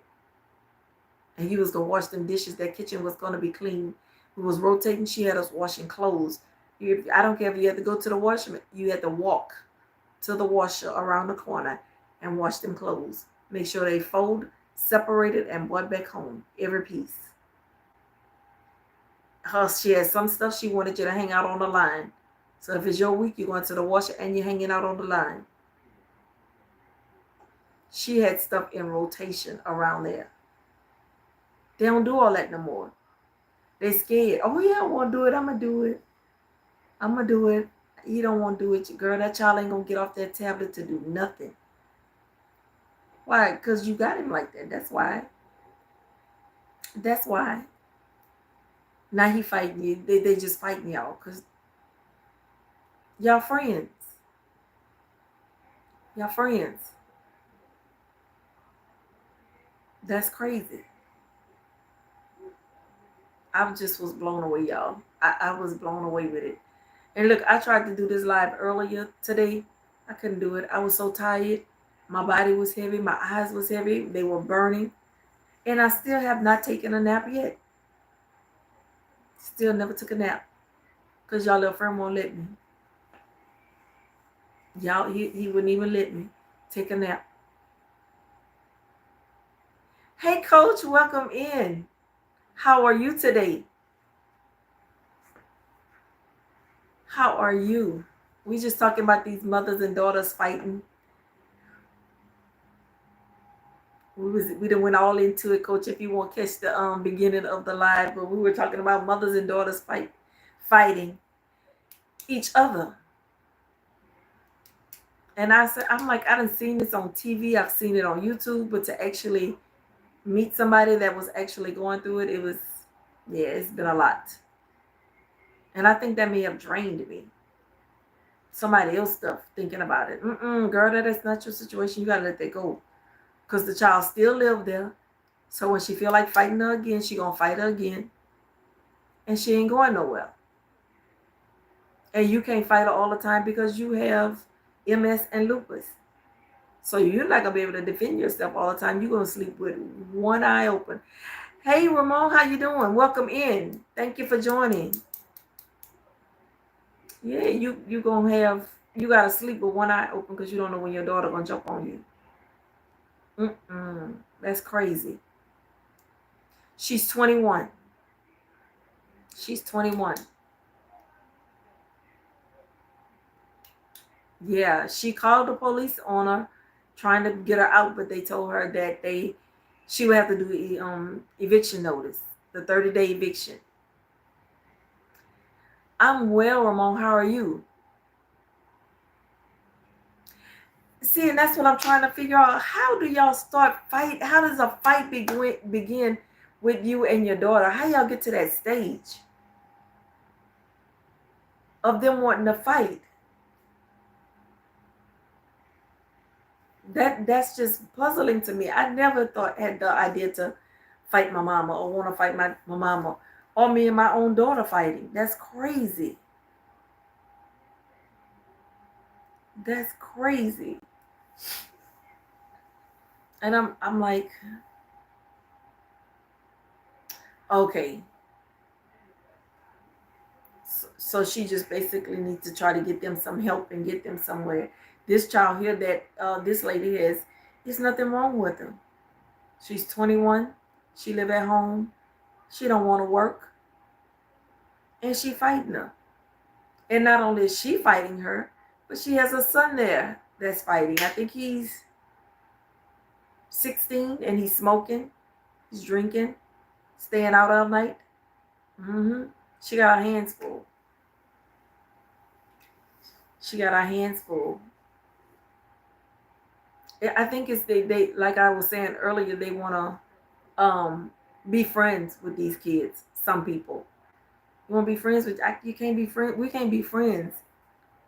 And you was going to wash them dishes. That kitchen was going to be clean. We was rotating. She had us washing clothes. I don't care if you had to go to the washroom. You had to walk to the washer around the corner and wash them clothes. Make sure they fold, separated, and brought back home. Every piece. She had some stuff she wanted you to hang out on the line. So if it's your week, you're going to the washer and you're hanging out on the line. She had stuff in rotation around there. They don't do all that no more. They scared. Oh yeah, I want to do it. I'm going to do it. I'm going to do it. You don't want to do it. Girl, that child ain't going to get off that tablet to do nothing. Why? Because you got him like that. That's why. That's why. Now he fighting you. They just fighting y'all because y'all friends. Y'all friends. That's crazy. I just was blown away, y'all. I was blown away with it. And look, I tried to do this live earlier today. I couldn't do it. I was so tired. My body was heavy. My eyes was heavy. They were burning. And I still have not taken a nap yet. Still never took a nap. Because y'all little friend won't let me. Y'all, he wouldn't even let me take a nap. Hey, Coach, welcome in. How are you today? How are you? We just talking about these mothers and daughters fighting. We done went all into it, Coach. If you won't catch the beginning of the live, but we were talking about mothers and daughters fighting each other. And I said, I'm like, I done seen this on TV. I've seen it on YouTube, but to actually meet somebody that was actually going through it, it was, yeah, it's been a lot. And I think that may have drained me. Somebody else stuff thinking about it. Girl, that is not your situation. You gotta let that go. Because the child still live there. So when she feel like fighting her again, she gonna fight her again. And she ain't going nowhere. And you can't fight her all the time because you have MS and lupus. So you're not gonna be able to defend yourself all the time. You're gonna sleep with one eye open. Hey Ramon, how you doing? Welcome in. Thank you for joining. Yeah, you gotta sleep with one eye open because you don't know when your daughter gonna jump on you. That's crazy. She's 21. She's 21. Yeah, she called the police on her, trying to get her out, but they told her that she would have to do eviction notice, the 30-day eviction. I'm well, Ramon. How are you? See, and that's what I'm trying to figure out. How do y'all start fight? How does a fight begin with you and your daughter? How y'all get to that stage of them wanting to fight? That's just puzzling to me. I never had the idea to fight my mama or want to fight my mama, or me and my own daughter fighting. That's crazy. That's crazy. And I'm like, okay. So she just basically needs to try to get them some help and get them somewhere. This child here that this lady has, there's nothing wrong with her. She's 21. She live at home. She don't want to work. And she fighting her. And not only is she fighting her, but she has a son there that's fighting. I think he's 16 and he's smoking. He's drinking. Staying out all night. She got her hands full. She got her hands full. I think it's they like I was saying earlier, they want to be friends with these kids. Some people, you want to be friends with, you can't be friends. We can't be friends,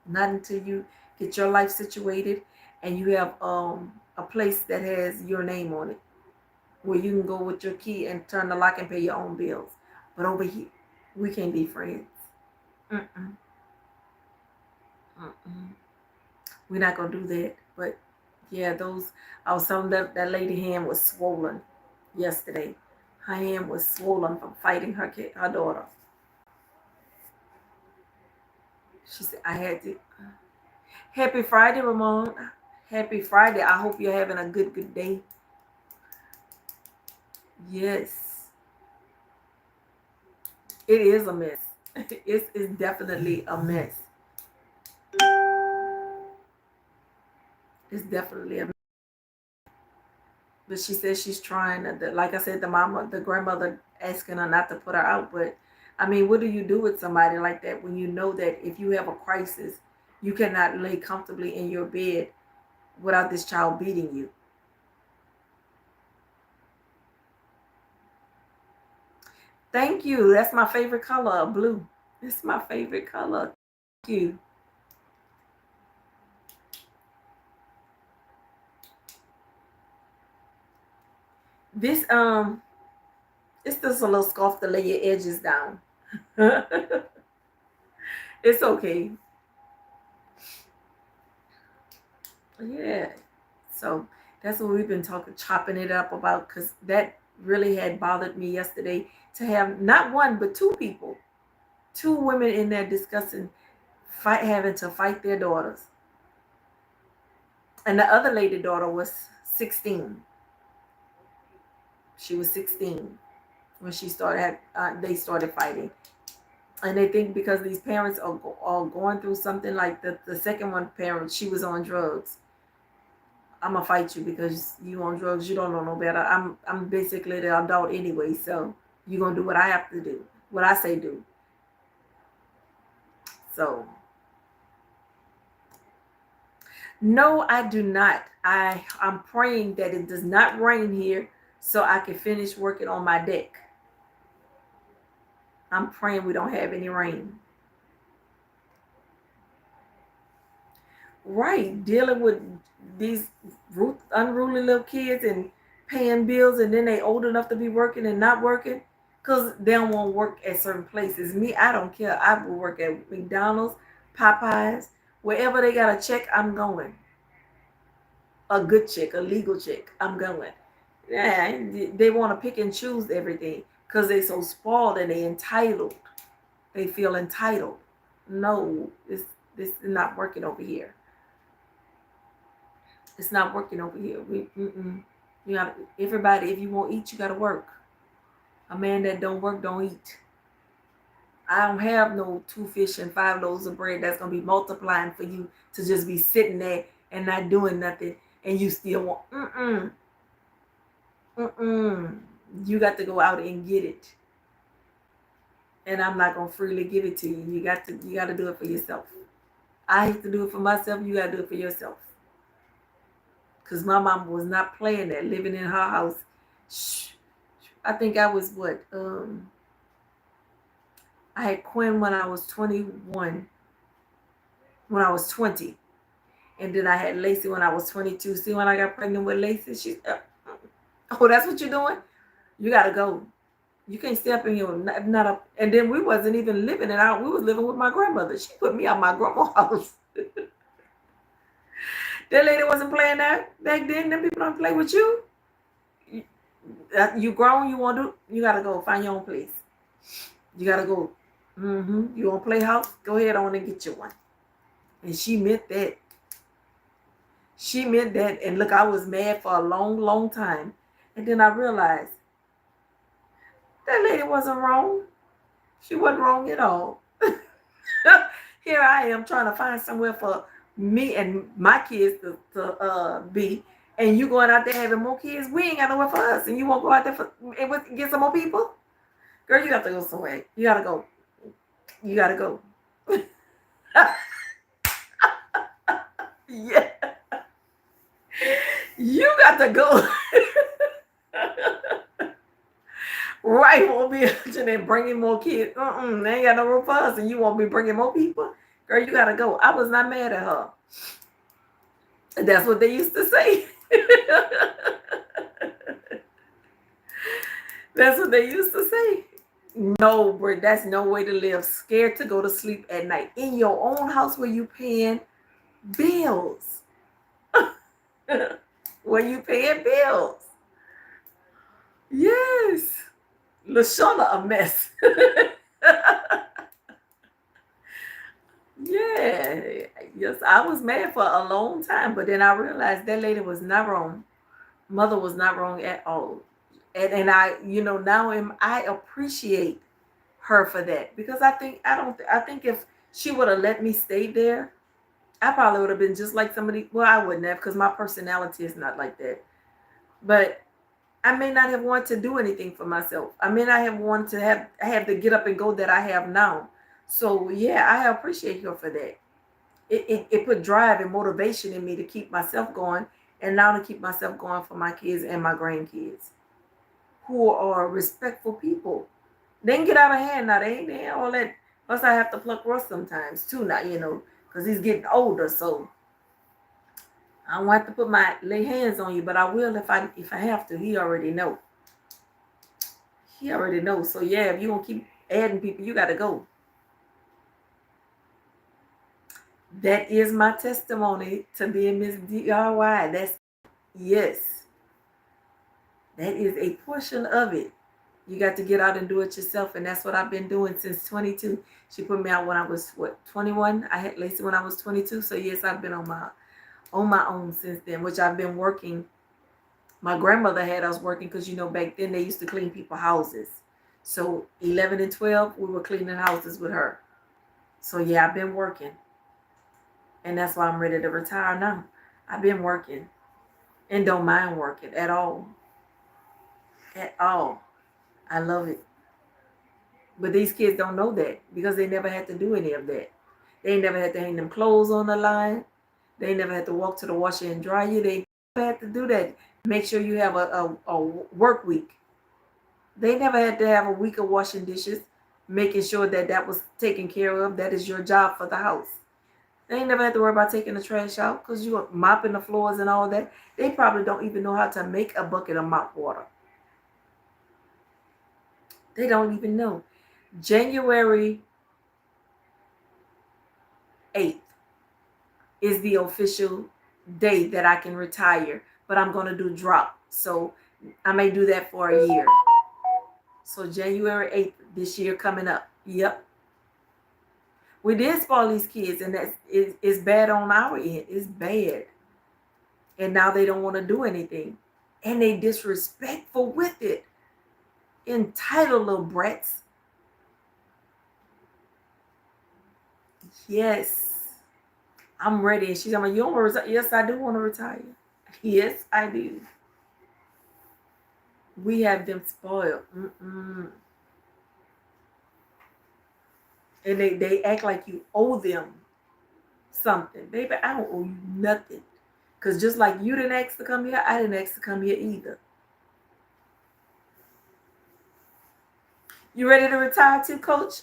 not until you get your life situated and you have a place that has your name on it, where you can go with your key and turn the lock and pay your own bills. But over here, we can't be friends. We're not gonna do that. But yeah, I was telling that lady hand was swollen yesterday. Her hand was swollen from fighting her daughter. She said, I had to. Happy Friday, Ramon. Happy Friday. I hope you're having a good day. Yes. It is a mess. It's definitely a mess. It's definitely a mess. But she says she's trying to, like I said, the grandmother asking her not to put her out. But I mean, what do you do with somebody like that when you know that if you have a crisis, you cannot lay comfortably in your bed without this child beating you? Thank you. That's my favorite color, blue. It's my favorite color. Thank you. This it's just a little scarf to lay your edges down. It's okay. Yeah. So that's what we've been chopping it up about, because that really had bothered me yesterday, to have not one but two women in there discussing having to fight their daughters. And the other lady daughter was 16. She was 16 when they started fighting. And they think because these parents are going through something, like the second one parent, she was on drugs. I'm gonna fight you because you on drugs. You don't know no better. I'm basically the adult anyway, so you're gonna do what I have to do, what I say do. So no, I do not. I'm praying that it does not rain here so I can finish working on my deck. I'm praying we don't have any rain. Right, dealing with these unruly little kids and paying bills, and then they old enough to be working and not working because they don't want to work at certain places. Me, I don't care. I will work at McDonald's, Popeyes, wherever they got a check, I'm going. A good check, a legal check, I'm going. Yeah, they want to pick and choose everything because they so spoiled and they entitled. They feel entitled. No, this is not working over here. It's not working over here. You got everybody. If you won't eat, you gotta work. A man that don't work don't eat. I don't have no 2 fish and 5 loaves of bread that's gonna be multiplying for you to just be sitting there and not doing nothing, and you still want. You got to go out and get it, and I'm not gonna freely give it to you. You got to do it for yourself. I have to do it for myself. You gotta do it for yourself. Because my mom was not playing that, living in her house. I think I was I had Quinn when I was 21, when I was 20. And then I had Lacey when I was 22. See, when I got pregnant with Lacey, oh, that's what you're doing? You gotta go. You can't stay up in here. Not up. And then we wasn't even living it out. We was living with my grandmother. She put me out my grandma's house. That lady wasn't playing that back then. Them people don't play with you. You grown. You want to. You gotta go find your own place. You gotta go. You want to play house? Go ahead on and get you one. And she meant that. She meant that. And look, I was mad for a long, long time. And then I realized that lady wasn't wrong. She wasn't wrong at all. Here I am trying to find somewhere for me and my kids to be. And you going out there having more kids. We ain't got nowhere for us. And you won't go out there and get some more people? Girl, you got to go somewhere. You got to go. You got to go. Yeah. You got to go. Right, won't be and bringing more kids. They ain't got no room for us, and you won't be bringing more people. Girl, you gotta go. I was not mad at her. That's what they used to say. That's what they used to say. No, bro, that's no way to live. Scared to go to sleep at night in your own house where you paying bills. Where you paying bills. Yes. LaShawna a mess. Yeah. Yes, I was mad for a long time, but then I realized that lady was not wrong. Mother was not wrong at all. And I, now I appreciate her for that, because I think if she would have let me stay there, I probably would have been just like somebody. Well, I wouldn't have, because my personality is not like that. But I may not have wanted to do anything for myself. I may not have wanted to have the get up and go that I have now. So yeah, I appreciate her for that. It put drive and motivation in me to keep myself going, and now to keep myself going for my kids and my grandkids, who are respectful people. They can get out of hand now. They ain't all that. Plus, I have to pluck Russ sometimes too now, because he's getting older. So I don't have to lay hands on you, but I will if I have to. He already know. He already knows. So yeah, if you gonna keep adding people, you gotta go. That is my testimony to being Miss DRY. Yes. That is a portion of it. You got to get out and do it yourself, and that's what I've been doing since 22. She put me out when I was 21. I had Lacey when I was 22. So yes, I've been on my own since then, which I've been working. My grandmother had us working because, back then they used to clean people's houses. So 11 and 12, we were cleaning houses with her. So yeah, I've been working. And that's why I'm ready to retire now. I've been working and don't mind working at all. At all. I love it. But these kids don't know that, because they never had to do any of that. They never had to hang them clothes on the line. They never had to walk to the washer and dry you. They never had to do that. Make sure you have a work week. They never had to have a week of washing dishes, making sure that was taken care of. That is your job for the house. They ain't never had to worry about taking the trash out, because you're mopping the floors and all that. They probably don't even know how to make a bucket of mop water. They don't even know. January 8th is the official day that I can retire, but I'm going to do drop. So I may do that for a year. So January 8th this year coming up. Yep. We did spoil these kids, and it's bad on our end. It's bad. And now they don't want to do anything. And they disrespectful with it. Entitled little brats. Yes. I'm ready. And she's like, you don't want to retire? Yes, I do want to retire. Yes, I do. We have them spoiled. And they act like you owe them something. Baby, I don't owe you nothing. Because just like you didn't ask to come here, I didn't ask to come here either. You ready to retire too, Coach?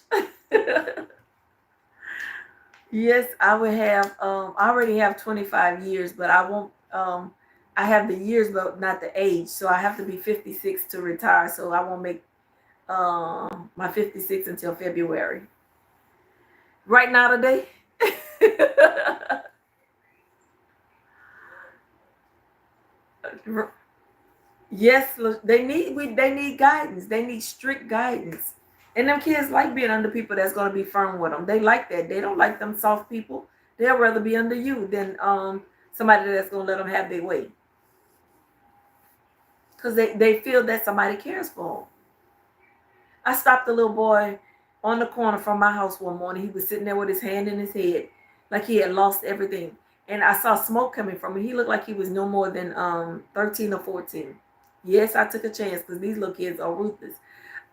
Yes, I would have. I already have 25 years, but I won't. I have the years, but not the age. So I have to be 56 to retire. So I won't make my 56 until February. Right now, today. Yes, they need guidance. They need strict guidance. And them kids like being under people that's gonna be firm with them. They like that. They don't like them soft people. They'll rather be under you than somebody that's gonna let them have their way. Because they feel that somebody cares for them. I stopped a little boy on the corner from my house one morning. He was sitting there with his hand in his head, like he had lost everything. And I saw smoke coming from him. He looked like he was no more than 13 or 14. Yes, I took a chance because these little kids are ruthless.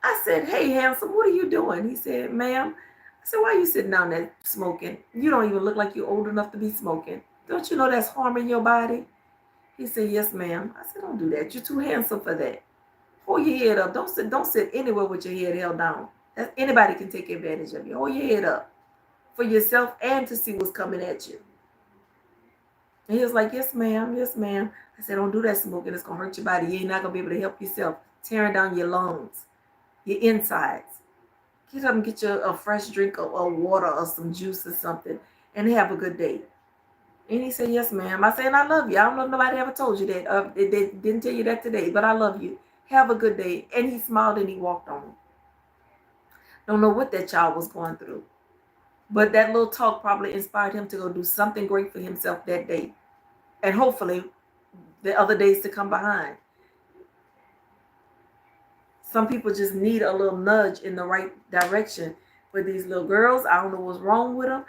I said, "Hey, handsome, what are you doing?" He said, "Ma'am." I said, "Why are you sitting down there smoking? You don't even look like you're old enough to be smoking. Don't you know that's harming your body?" He said, "Yes, ma'am." I said, "Don't do that. You're too handsome for that. Hold your head up. Don't sit anywhere with your head held down. Anybody can take advantage of you. Hold your head up for yourself and to see what's coming at you." And he was like, "Yes, ma'am. Yes, ma'am." I said, "Don't do that smoking. It's going to hurt your body. You're not going to be able to help yourself. Tearing down your lungs, your insides. Get up and get you a fresh drink of water or some juice or something and have a good day." And he said, "Yes, ma'am." I said, "And I love you. I don't know if nobody ever told you that. They didn't tell you that today, but I love you. Have a good day." And he smiled and he walked on. Don't know what that child was going through. But that little talk probably inspired him to go do something great for himself that day. And hopefully the other days to come behind. Some people just need a little nudge in the right direction. But these little girls, I don't know what's wrong with them.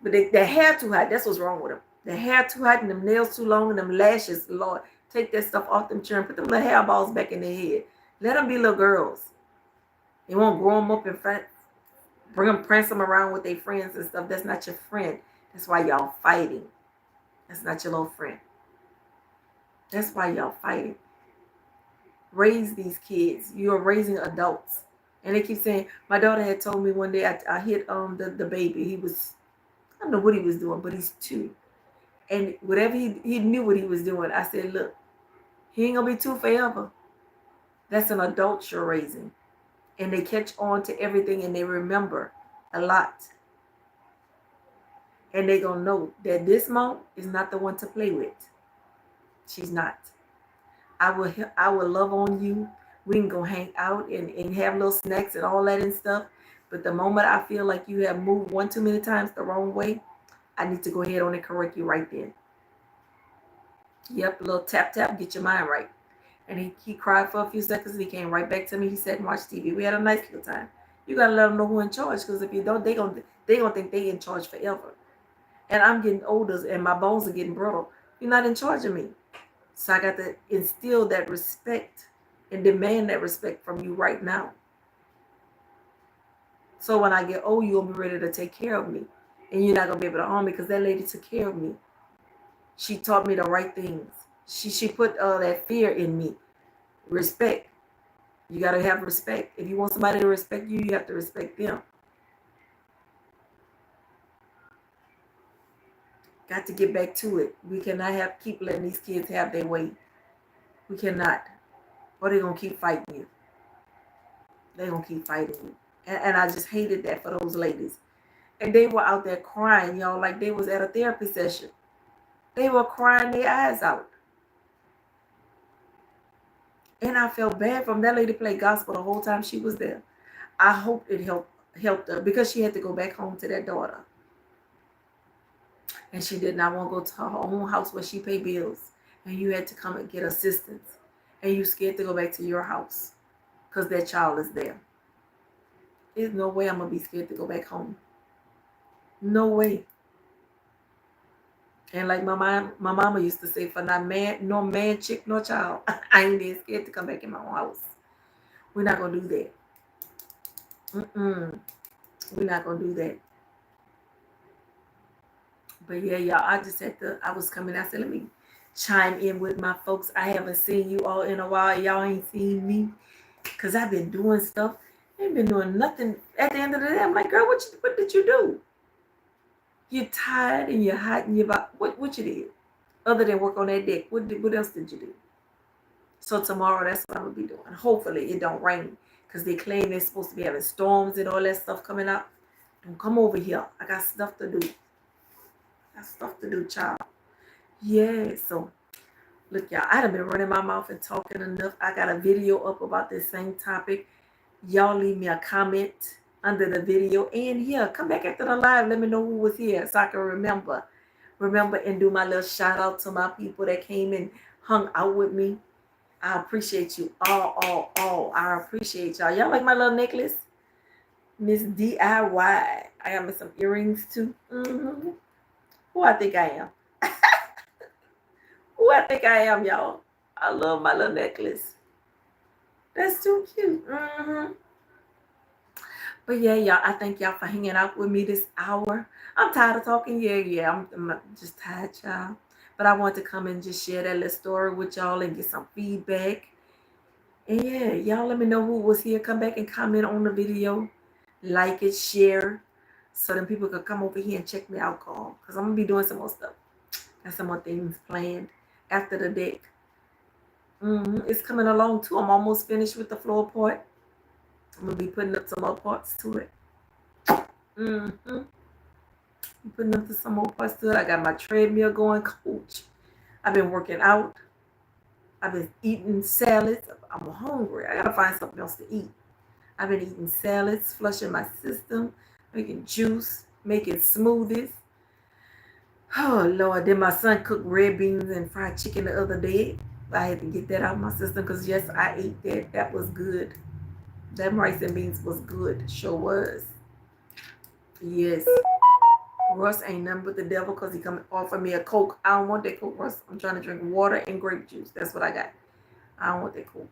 But their hair too hot. That's what's wrong with them. Their hair too hot and them nails too long and them lashes. Lord, take that stuff off them children. Put them little hair balls back in their head. Let them be little girls. They won't grow them up in front. Bring them, prance them around with their friends and stuff. That's not your friend. That's why y'all fighting. That's not your little friend. That's why y'all fighting. Raise these kids. You are raising adults. And they keep saying, my daughter had told me one day I hit the baby. He was, I don't know what he was doing, but he's 2. And whatever he knew what he was doing. I said, look, he ain't gonna be 2 forever. That's an adult you're raising. And they catch on to everything and they remember a lot. And they gonna know that this mom is not the one to play with. She's not. I will love on you. We can go hang out and have little snacks and all that and stuff. But the moment I feel like you have moved one too many times the wrong way, I need to go ahead on and correct you right then. Yep, a little tap, get your mind right. And he cried for a few seconds and he came right back to me. He sat and watched TV. We had a nice little time. You got to let them know who's in charge, because if you don't, they gonna think they in charge forever. And I'm getting older and my bones are getting brittle. You're not in charge of me. So I got to instill that respect and demand that respect from you right now. So when I get old, you'll be ready to take care of me. And you're not going to be able to harm me, because that lady took care of me. She taught me the right things. She put that fear in me. Respect. You got to have respect. If you want somebody to respect you, you have to respect them. Got to get back to it. We cannot keep letting these kids have their way. We cannot. Or they're going to keep fighting you. They're going to keep fighting you. And I just hated that for those ladies. And they were out there crying, y'all, like they was at a therapy session. They were crying their eyes out. And I felt bad for them. That lady played gospel the whole time she was there. I hope it helped her, because she had to go back home to that daughter. And she did not want to go to her own house where she paid bills. And you had to come and get assistance. And you scared to go back to your house because that child is there. There's no way I'm going to be scared to go back home. No way. And like my mama used to say, for not man, no man, chick, no child, I ain't that scared to come back in my own house. We're not going to do that. We're not going to do that. But yeah, y'all, I was coming. I said, let me chime in with my folks. I haven't seen you all in a while. Y'all ain't seen me, because I've been doing stuff. I ain't been doing nothing. At the end of the day, I'm like, girl, what did you do? You're tired and you're hot and you're about, what you did? Other than work on that deck, what else did you do? So tomorrow, that's what I'm gonna be doing. Hopefully, it don't rain because they claim they're supposed to be having storms and all that stuff coming up. Don't come over here. I got stuff to do. Got stuff to do, child. Yeah. So look, y'all. I done been running my mouth and talking enough. I got a video up about this same topic. Y'all leave me a comment under the video, and here, come back after the live. Let me know who was here so I can remember and do my little shout out to my people that came and hung out with me. I appreciate you all. I appreciate y'all. Y'all like my little necklace? Miss DIY. I got me some earrings too. Who I think I am? Who I think I am, y'all? I love my little necklace. That's too cute. But yeah, y'all, I thank y'all for hanging out with me this hour. I'm tired of talking. Yeah, I'm just tired, y'all. But I want to come and just share that little story with y'all and get some feedback. And yeah, y'all let me know who was here. Come back and comment on the video. Like it, share. So then people could come over here and check me out, call. Because I'm going to be doing some more stuff. Got some more things planned after the deck. It's coming along too. I'm almost finished with the floor part. I'm going to be putting up some more parts to it. Putting up some more parts to it. I got my treadmill going, coach. I've been working out. I've been eating salads. I'm hungry. I got to find something else to eat. I've been eating salads, flushing my system, making juice, making smoothies. Oh, Lord. Then my son cooked red beans and fried chicken the other day. I had to get that out of my system because, yes, I ate that. That was good. That rice and beans was good. Sure was. Yes. Russ ain't nothing but the devil because he come offer me a Coke. I don't want that Coke, Russ. I'm trying to drink water and grape juice. That's what I got. I don't want that Coke.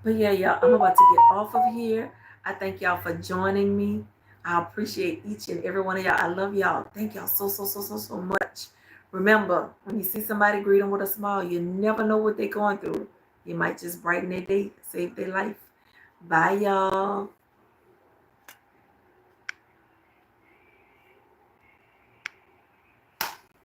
But yeah, y'all, I'm about to get off of here. I thank y'all for joining me. I appreciate each and every one of y'all. I love y'all. Thank y'all so much. Remember, when you see somebody, greet them with a smile. You never know what they're going through. You might just brighten their day, save their life. Bye, y'all.